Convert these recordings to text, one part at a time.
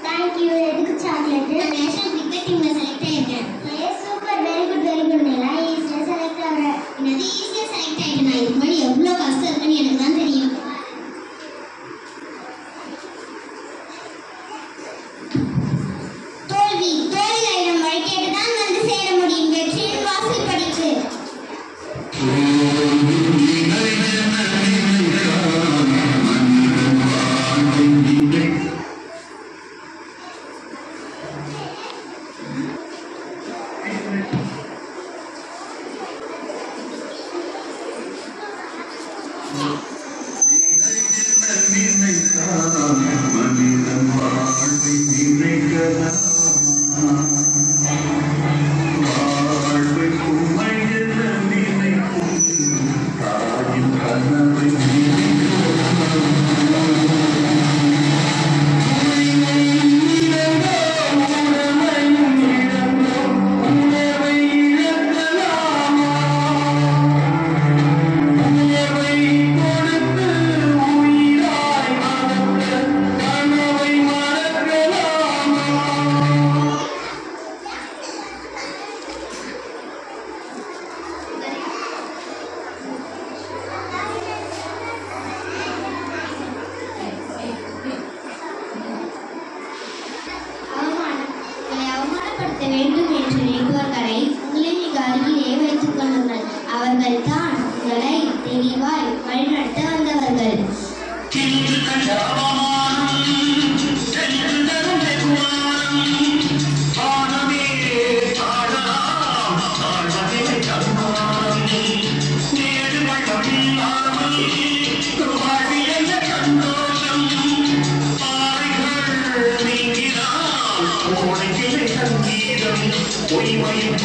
Thank you. Eduku chocolate. National cricket team la select ஆயிருக்கேன். Yes, super. Very good, very good. நான் ஈஸியா select ஆறேன். என்னது ஈஸியா select ஆயிட்டேன். நான் இதுக்கு முன்னாடி எவ்வளவு கஷ்டம் இருக்குன்னு எனக்கு தான் தெரியும். தோல்வியிடம் வழி கேட்டு தான் வந்து சேர முடியும். வெற்றியின் வாசல் படிக்கு. வேண்டும் என்று நினைப்பவர்களை உங்களை மிக அருகிலே வைத்துக் கொள்ளுங்கள். அவர்கள் தான் உங்களை தெளிவாய் வழிநடத்த வந்தவர்கள். பொய்மையும்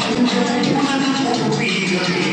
உனது பூர்வீகமே